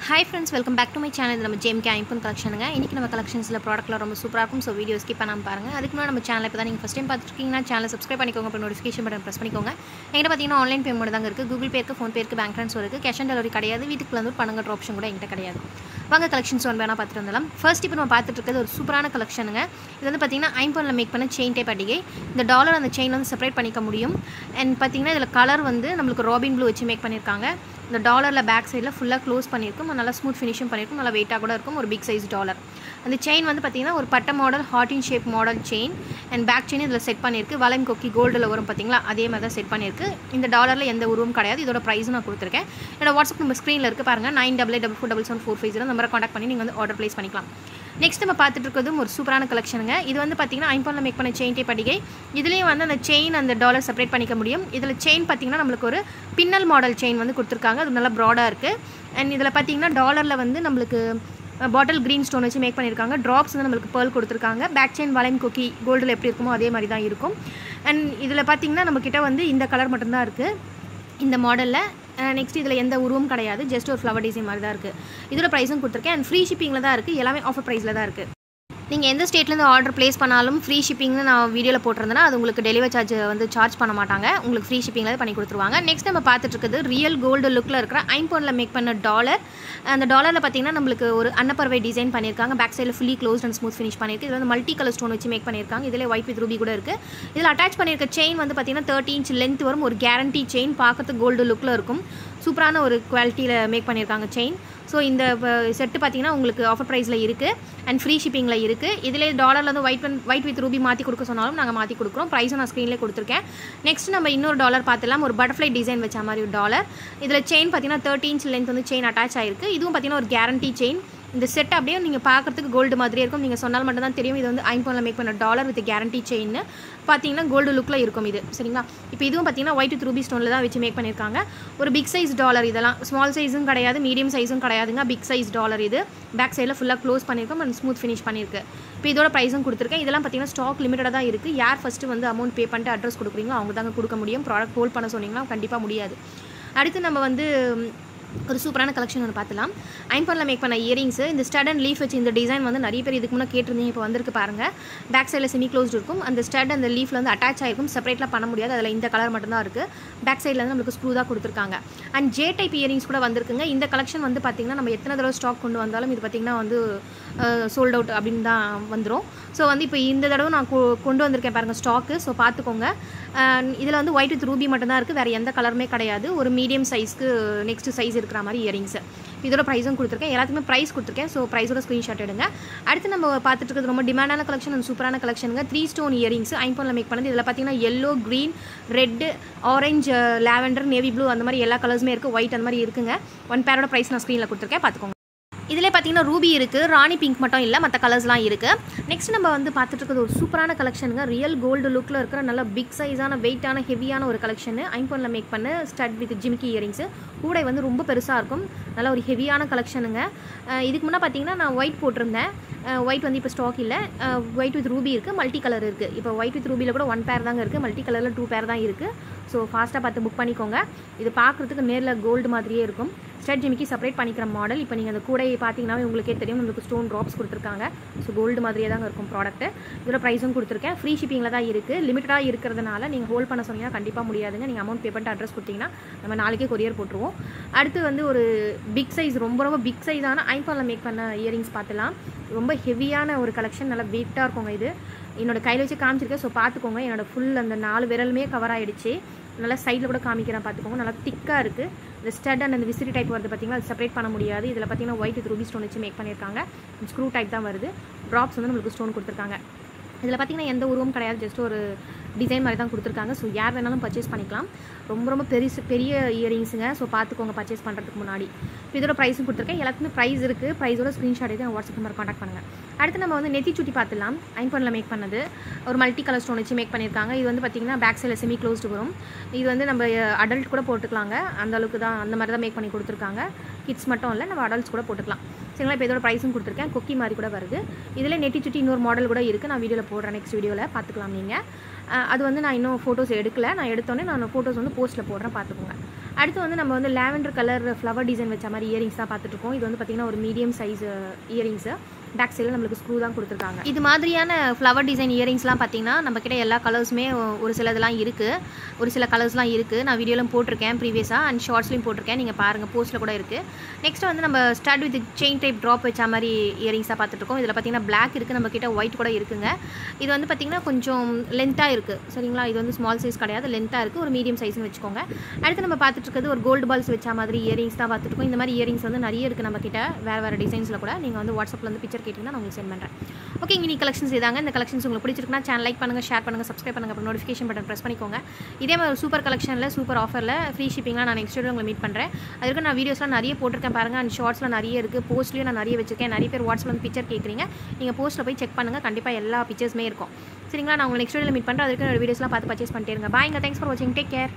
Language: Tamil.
Hi friends, welcome back to my channel. நம்ம JMK ஐம்பன் கலெக்ஷனுங்க. இன்னைக்கு நம்ம கலெக்ஷன்ஸ்ல ப்ராடக்ட்லாம் ரொம்ப சூப்பரா இருக்கும். சோ வீடியோ ஸ்கிப் பண்ணாம பாருங்க. அதுக்கு முன்னாடி நம்ம சேனலை இப்பதான் நீங்க ஃபர்ஸ்ட் டைம் பார்த்துட்டீங்கன்னா சேனலை சப்ஸ்கிரைப் பண்ணிக்கோங்க. அப்புறம் நோட்டிஃபிகேஷன் பட்டன் பிரஸ் பண்ணிக்கோங்க. என்கிட்ட பாத்தீங்கன்னா ஆன்லைன் பேமெண்ட் தாங்க இருக்கு. Google Pay இருக்கு, Phone Pay இருக்கு, பேங்க் ட்ரான்ஸ்ஃபர் இருக்கு. கேஷ் ஆன் டெலிவரி கிடையாது. வீட்டுக்கு வந்து பணங்க ஆப்ஷன் கூட என்கிட்ட கிடையாது. வாங்க கலெக்ஷன்ஸ் ஒன் வேணா பார்த்துட்டு வந்துடலாம். ஃபர்ஸ்ட் இப்போ நம்ம பார்த்துட்டு இருக்கிறது ஒரு சூப்பரான கலெக்ஷனுங்க. இது வந்து பாத்தீங்கன்னா ஐம்பன்ல மேக் பண்ண செயின் டைப் அடிகை. இந்த டாலர் அந்த செயின் வந்து செப்பரேட் பண்ணிக்க முடியும். அண்ட் பாத்தீங்கன்னா இதுல கலர் வந்து நமக்கு ராபின் ப்ளூ வச்சு மேக் பண்ணிருக்காங்க. இந்த டாலரில் பேக் சைடில் ஃபுல்லாக க்ளோஸ் பண்ணியிருக்கும், நல்லா ஸ்மூத் ஃபினிஷிங் பண்ணியிருக்கும், நல்லா வெயிட்டாக கூட இருக்கும். ஒரு பிக் சைஸ் டாலர். அந்த செயின் வந்து பார்த்திங்கன்னா ஒரு பட்டை model heart in shape model chain and back chain இதில் செட் பண்ணியிருக்கு. வளையம் கொக்கி கோல்டில் வரும் பார்த்திங்களா, அதே மாதிரி தான் செட் பண்ணியிருக்கு. இந்த டாலரில் எந்த உருவம் கிடையாது. இதோட ப்ரைஸும் நான் கொடுத்துருக்கேன். என்னோட வாட்ஸ்அப் நம்பர் ஸ்க்ரீனில் இருக்குது பாருங்கள். 9884477450 நம்பரை காண்டாக்ட் பண்ணி நீங்கள் வந்து ஆர்டர் ப்ளேஸ் பண்ணிக்கலாம். நெக்ஸ்ட் நம்ம பார்த்துட்டு இருக்கிறதும் ஒரு சூப்பரான கலெக்ஷனுங்க. இது வந்து பார்த்தீங்கன்னா ஐம்பன்ல மேக் பண்ண செயின் டைப் அடிகை. இதுலேயும் வந்து அந்த செயின் அந்த டாலர் செப்பரேட் பண்ணிக்க முடியும். இதில் செயின் பார்த்தீங்கன்னா நம்மளுக்கு ஒரு பின்னல் மாடல் செயின் வந்து கொடுத்துருக்காங்க. அது நல்லா ப்ராடாக இருக்குது. அண்ட் இதில் பார்த்தீங்கன்னா டாலரில் வந்து நம்மளுக்கு பாட்டில் க்ரீன் ஸ்டோன் வச்சு மேக் பண்ணியிருக்காங்க. ட்ராப்ஸ் வந்து நம்மளுக்கு பேர்ல் கொடுத்துருக்காங்க. பேக் செயின் வளையம் கொக்கி கோல்டில் எப்படி இருக்குமோ அதே மாதிரி தான் இருக்கும். அண்ட் இதில் பார்த்தீங்கன்னா நம்மக்கிட்ட வந்து இந்த கலர் மட்டும்தான் இருக்குது இந்த மாடலில். நெக்ஸ்ட் இதில் எந்த உருவம் கிடையாது, ஜஸ்ட் ஒரு ஃப்ளவர் டிசைன் மாதிரி தான் இருக்குது. இதோட ப்ரைஸும் கொடுத்துருக்கேன். அண்ட் ஃப்ரீ ஷிப்பிங்கில் தான் இருக்குது. எல்லாமே ஆஃபர் ப்ரைஸில் தான் இருக்குது. நீங்கள் எந்த ஸ்டேட்லேருந்து ஆர்டர் ப்ளேஸ் பண்ணாலும் ஃப்ரீ ஷிப்பிங்னு நான் வீடியோவில் போட்டிருந்தேன்னா அது உங்களுக்கு டெலிவரி சார்ஜ் வந்து சார்ஜ் பண்ண மாட்டாங்க. உங்களுக்கு ஃப்ரீ ஷிப்பிங்கில் பண்ணி கொடுத்துருவாங்க. நெக்ஸ்ட் நம்ம பார்த்துட்டு இருக்குது ரியல் கோல்டு லுக்கில் இருக்கிற ஐம்பொனில் மேக் பண்ண டாலர். அந்த டாலரில் பார்த்தீங்கன்னா நம்மளுக்கு ஒரு அன்னப்பறவை டிசைன் பண்ணியிருக்காங்க. பேக் சைடில் fully closed and smooth finish பண்ணியிருக்கு. இது வந்து மல்டி கலர் ஸ்டோன் வச்சு மேக் பண்ணியிருக்காங்க. இதில் ஒயிட் வித் ரூபி கூட இருக்குது. இதில் அட்டாச் பண்ணியிருக்க செயின் வந்து பார்த்தீங்கன்னா 30 இன்ச் லென்த் வரும். ஒரு கேரண்டி செயின், பார்க்கறதுக்கு கோல்டு லுக்கில் இருக்கும். சூப்பரான ஒரு குவாலிட்டியில் மேக் பண்ணியிருக்காங்க செயின். ஸோ இந்த செட்டு பார்த்தீங்கன்னா உங்களுக்கு ஆஃபர் ப்ரைஸில் இருக்குது அண்ட் ஃப்ரீ ஷிப்பிங்கில் இருக்குது. இதிலே டாலரில் வந்து ஒயிட் வித் ரூபி மாற்றி கொடுக்க சொன்னாலும் நாங்கள் மாற்றி கொடுக்குறோம். ப்ரைஸும் நான் ஸ்க்ரீன்லேயே கொடுத்துருக்கேன். நெக்ஸ்ட் நம்ம இன்னொரு டாலர் பார்த்துலாம். ஒரு பட்டர்ஃப்ளை டிசைன் வச்ச மாதிரி ஒரு டாலர். இதில் செயின் பார்த்தீங்கன்னா 30 இன்ச் லென்த் வந்து செயின் அட்டாச் ஆயிருக்கு. இதுவும் பார்த்தீங்கன்னா ஒரு கேரண்டி செயின். இந்த செட் அப்படியே நீங்கள் பார்க்குறதுக்கு கோல்டு மாதிரியே இருக்கும். நீங்கள் சொன்னால் மட்டும் தான் தெரியும் இது வந்து ஐம்பொனில் மேக் பண்ண டாலர் வித் கேரண்டி செயின். பார்த்தீங்கன்னா கோல்டு லுக்கில் இருக்கும் இது. சரிங்களா? இப்போ இதுவும் பார்த்தீங்கன்னா ஒயிட் வித் ரூபி ஸ்டோனில் தான் வச்சு மேக் பண்ணியிருக்காங்க. ஒரு பிக் சைஸ் டாலர். இதெல்லாம் ஸ்மால் சைஸும் கிடையாது, மீடியம் சைஸும் கிடையாதுங்க. பிக் சைஸ் டாலர் இது. பேக் சைடில் ஃபுல்லாக க்ளோஸ் பண்ணியிருக்கோம் அண்ட் ஸ்மூத் ஃபினிஷ் பண்ணியிருக்கு. இப்போ இதோட ப்ரைஸும் கொடுத்துருக்கேன். இதெல்லாம் பார்த்தீங்கன்னா ஸ்டாக் லிமிட்டடாக தான் இருக்குது. யார் ஃபஸ்ட்டு வந்து அமௌண்ட் பே பண்ணிட்டு அட்ரஸ் கொடுக்குறீங்களோ அவங்க தாங்க கொடுக்க முடியும். ப்ராடக்ட் ஹோல்ட் பண்ண சொன்னீங்கன்னா கண்டிப்பாக முடியாது. அடுத்து நம்ம வந்து ஒரு சூப்பரான கலெக்ஷன் ஒன்று பார்த்துலாம். ஐம்பொனில் மேக் பண்ண இயரிங்ஸு. இந்த ஸ்டட் அண்ட் லீஃப் வச்சு இந்த டிசைன் வந்து நிறைய பேர் இதுக்கு முன்னே கேட்டிருந்தீங்க. இப்போ வந்திருக்கு பாருங்கள். பேக் சைடில் செமி க்ளோஸ்ட் இருக்கும். அந்த ஸ்டட் அந்த லீஃபில் வந்து அட்டாச் ஆகிருக்கும். செப்பரேட்லாம் பண்ண முடியாது. அதில் இந்த கலர் மட்டும்தான் இருக்குது. பேக் சைடில் வந்து நம்மளுக்கு ஸ்க்ரூ தான் கொடுத்துருக்காங்க. அண்ட் ஜே டைப் இயரிங்ஸ் கூட வந்திருக்குங்க. இந்த கலெக்ஷன் வந்து பார்த்திங்கன்னா நம்ம எத்தனை தடவை ஸ்டாக் கொண்டு வந்தாலும் இது பார்த்திங்கன்னா வந்து சோல்ட் அவுட் அப்படின்னு தான் வந்துடும். ஸோ வந்து இப்போ இந்த தடவை நான் கொண்டு வந்திருக்கேன் பாருங்கள் ஸ்டாக்கு. ஸோ பார்த்துக்கோங்க. இதில் வந்து ஒயிட் வித் ரூபி மட்டும்தான் இருக்குது. வேறு எந்த கலருமே கிடையாது. ஒரு மீடியம் சைஸ்க்கு நெக்ஸ்ட் சைஸ் இருக்கிற மாதிரி இயரிங்ஸு. இதோட ப்ரைஸும் கொடுத்துருக்கேன். எல்லாத்துக்குமே ப்ரைஸ் கொடுத்துருக்கேன். ஸோ ப்ரைஸோட ஸ்க்ரீன்ஷாட் எடுங்க. அடுத்து நம்ம பார்த்துட்டு இருக்கிறது ரொம்ப டிமாண்டான கலெக்ஷன் அண்ட் சூப்பரான கலெக்ஷனுங்க. 3 ஸ்டோன் இயரிங்ஸ் ஐம்பொனில் மேக் பண்ணது. இதில் பார்த்தீங்கன்னா yellow, green, red, orange, lavender, navy blue அந்த மாதிரி எல்லா கலர்ஸுமே இருக்குது. ஒயிட் அந்த மாதிரி இருக்குங்க. ஒன் பேரோட ப்ரைஸ் நான் ஸ்க்ரீனில் கொடுத்துருக்கேன், பார்த்துக்கோங்க. இதில் பார்த்தீங்கன்னா ரூபி இருக்குது, ராணி பிங்க் மட்டும் இல்லை, மற்ற கலர்ஸ்லாம் இருக்குது. நெக்ஸ்ட் நம்ம வந்து பார்த்துட்டு இருக்கிறது ஒரு சூப்பரான கலெக்ஷனுங்க. ரியல் கோல்டு லுக்கில் இருக்கிற நல்ல பிக் சைஸான வெயிட்டான ஹெவியான ஒரு கலெக்ஷன். ஐம்பொனில் மேக் பண்ண ஸ்டட் வித் ஜிமிக்கி இயரிங்ஸு. கூடை வந்து ரொம்ப பெருசாக இருக்கும். நல்ல ஒரு ஹெவியான கலெக்ஷனுங்க. இதுக்கு முன்னே பார்த்தீங்கன்னா நான் ஒயிட் போட்டிருந்தேன். ஒயிட் வந்து இப்போ ஸ்டாக் இல்லை. ஒயிட் வித் ரூபி இருக்குது, மல்டி கலர் இருக்குது. இப்போ ஒயிட் வித் ரூபியில் கூட 1 பேர் தாங்க இருக்குது. மல்டி கலரில் 2 பேர் தான் இருக்குது. ஸோ ஃபாஸ்ட்டாக பார்த்து புக் பண்ணிக்கோங்க. இது பார்க்குறதுக்கு நேரில் கோல்டு மாதிரியே இருக்கும். ஸ்டட் ஜிமிக்கி செப்பரேட் பண்ணிக்கிற மாடல். இப்போ நீங்கள் அந்த கூடையை பார்த்தீங்கன்னா உங்களுக்கே தெரியும், நம்மளுக்கு ஸ்டோன் ட்ராப்ஸ் கொடுத்துருக்காங்க. ஸோ கோல்டு மாதிரியே தாங்க இருக்கும் ப்ராடக்ட்டு. இதோட ப்ரைஸும் கொடுத்துருக்கேன். ஃப்ரீ ஷிப்பிங்கில் தான் இருக்குது. லிமிட்டடாக இருக்கிறதுனால நீங்கள் ஹோல்ட் பண்ண சொன்னீங்கன்னா கண்டிப்பாக முடியாதுங்க. நீங்கள் அமௌண்ட் பே பண்ணிட்டு அட்ரஸ் கொடுத்தீங்கன்னா நம்ம நாளைக்கே கொரியர் போட்டுருவோம். அடுத்து வந்து ஒரு பிக் சைஸ், ரொம்ப ரொம்ப பிக் சைஸான ஐம்பொனில் மேக் பண்ண இயரிங்ஸ் பார்த்துலாம். ரொம்ப ஹெவியான ஒரு கலெக்ஷன். நல்லா வெயிட்டாக இருக்குங்க. இது என்னோடய கையில் வச்சு காமிச்சிருக்கேன். ஸோ பார்த்துக்கோங்க. என்னோட ஃபுல் அந்த 4 விரலுமே கவர் ஆகிடுச்சு. நல்லா சைடில் கூட காமிக்கிறேன், பார்த்துக்கோங்க. நல்லா திக்காக இருக்குது. இந்த ஸ்டட் அண்ட் அந்த விசிறி டைப் வருது பார்த்தீங்கன்னா, அது செப்பரேட் பண்ண முடியாது. இதில் பார்த்தீங்கன்னா ஒயிட் வித் ரூபி ஸ்டோன் வச்சு மேக் பண்ணியிருக்காங்க. ஸ்க்ரூ டைப் தான் வருது. ட்ராப்ஸ் வந்து நம்மளுக்கு ஸ்டோன் கொடுத்துருக்காங்க. இதில் பார்த்தீங்கன்னா எந்த உருவம் கிடையாது, ஜஸ்ட் ஒரு டிசைன் மாதிரி தான் கொடுத்துருக்காங்க. ஸோ யார் வேணாலும் பர்ச்சேஸ் பண்ணிக்கலாம். ரொம்ப ரொம்ப பெரிய இயரிங்ஸுங்க. ஸோ பார்த்துக்கோங்க பர்ச்சேஸ் பண்ணுறதுக்கு முன்னாடி. இப்போ இதோட ப்ரைஸும் கொடுத்துருக்கேன். எல்லாத்துக்குமே ப்ரைஸ் இருக்குது. ப்ரைஸோட ஸ்க்ரீன்ஷாட் எடுத்து வாட்ஸ்அப் நம்பர் காண்டாக்ட் பண்ணுங்கள். அடுத்து நம்ம வந்து நெத்தி சுட்டி பார்த்துலாம். ஐம்பொனில் மேக் பண்ணது ஒரு மல்டி கலர் ஸ்டோன் வச்சு மேக் பண்ணியிருக்காங்க. இது வந்து பார்த்திங்கன்னா பேக் சைடில் செமி க்ளோஸ்டு வரும். இது வந்து நம்ம அடல்ட் கூட போட்டுக்கலாங்க. அந்த அளவுக்கு தான், அந்த மாதிரி தான் மேக் பண்ணி கொடுத்துருக்காங்க. கிட்ஸ் மட்டும் இல்லை, நம்ம அடல்ட்ஸ் கூட போட்டுக்கலாம். சரிங்களா? இப்போ இதோட ப்ரைஸும் கொடுத்துருக்கேன். கொக்கி மாதிரி கூட வருது. இதில் நெட்டி சுட்டி இன்னொரு மாடல் கூட இருக்குது. நான் வீடியோவில் போடுறேன், நெக்ஸ்ட் வீடியோவில் பார்த்துக்கலாம் நீங்கள். அது வந்து நான் இன்னும் ஃபோட்டோஸ் எடுக்கல. நான் எடுத்தோன்னே நான் ஃபோட்டோஸ் வந்து போஸ்ட்டில் போடுறேன், பார்த்துக்கோங்க. அடுத்து வந்து நம்ம வந்து லாவெண்டர் கலர் ஃப்ளவர் டிசைன் வச்ச மாதிரி இயரிங்ஸ் தான் பார்த்துட்ருக்கோம். இது வந்து பார்த்திங்கன்னா ஒரு மீடியம் சைஸ் இயரிங்ஸு. பேக் சைடில் நம்மளுக்கு ஸ்க்ரூ தான் கொடுத்துருக்காங்க. இது மாதிரியான ஃப்ளவர் டிசைன் இயரிங்ஸ்லாம் பார்த்திங்கன்னா நம்மக்கிட்ட எல்லா கலர்ஸுமே ஒரு சிலதெல்லாம் இருக்குது, ஒரு சில கலர்ஸ்லாம் இருக்குது. நான் வீடியோலாம் போட்டிருக்கேன் ப்ரீவியஸாக அண்ட் ஷார்ட்ஸ்லையும் போட்டிருக்கேன், நீங்கள் பாருங்கள், போஸ்ட்டில் கூட இருக்குது. நெக்ஸ்ட் வந்து நம்ம stud with chain type drop வச்ச மாதிரி இயரிங்ஸாக பார்த்துட்ருக்கோம். இதில் பார்த்திங்கன்னா பிளாக் இருக்குது, நம்மக்கிட்ட ஒயிட் கூட இருக்குங்க. இது வந்து பார்த்திங்கன்னா கொஞ்சம் லென்த்தாக இருக்குது, சரிங்களா? இது வந்து ஸ்மால் சைஸ் கிடையாது, லென்த்தாக இருக்குது, ஒரு மீடியம் சைஸ்னு வச்சுக்கோங்க. அடுத்து நம்ம பார்த்துட்டு ஒரு கோல்டு பால்ஸ் வச்ச மாதிரி இயரிங்ஸ் தான் பார்த்துருக்கோம். இந்த மாதிரி இயரிங்ஸ் வந்து நிறைய இருக்குது நம்மக்கிட்ட, வேறு டிசைன்ஸில் கூட. நீங்கள் வந்து வாட்ஸ்அப்பில் வந்து பிக்சர் கேட்டிங்கன்னா நான் உங்களுக்கு சென்ட் பண்ணுறேன். ஓகே, இங்கே கலெக்ஷன்ஸ் இதாங்க. இந்த கலெக்ஷன்ஸ் உங்களுக்கு பிடிச்சிருக்குன்னா சேனல் லைக் பண்ணுங்கள், ஷேர் பண்ணுங்கள், சப்ஸ்கிரைப் பண்ணுங்கள், அப்புறம் நோட்டிஃபிகேஷன் பட்டன் ப்ரெஸ் பண்ணிக்கோங்க. இதே மாதிரி ஒரு சூப்பர் கலெக்ஷனில் சூப்பர் ஆஃபரில் ஃப்ரீ ஷிப்பிங்லாம் நான் நெக்ஸ்ட் வீடியோ உங்களை மீட் பண்ணுறேன். அதுக்கு நான் வீடியோஸ்லாம் நிறைய போட்டிருக்கேன் பாருங்கள், அண்ட் ஷார்ட்ஸ்லாம் நிறைய இருக்குது, போஸ்ட்லேயும் நான் நிறைய வச்சிருக்கேன். நிறைய பேர் வாட்ஸ்அப்பில் வந்து பிக்சர் கேட்குறீங்க, நீங்கள் போஸ்ட்டில் போய் செக் பண்ணுங்கள், கண்டிப்பாக எல்லா பிக்சர்ஸுமே இருக்கும். சரிங்களா? நான் உங்களை நெக்ஸ்ட் வீடியோவில் மீட் பண்ணுறேன். அதுக்கு வீடியோஸ்லாம் பார்த்து பர்ச்சேஸ் பண்ணிட்டே இருங்க. பாய்ங்க, தேங்க்ஸ் ஃபார் வாட்சிங், டேக் கேர்.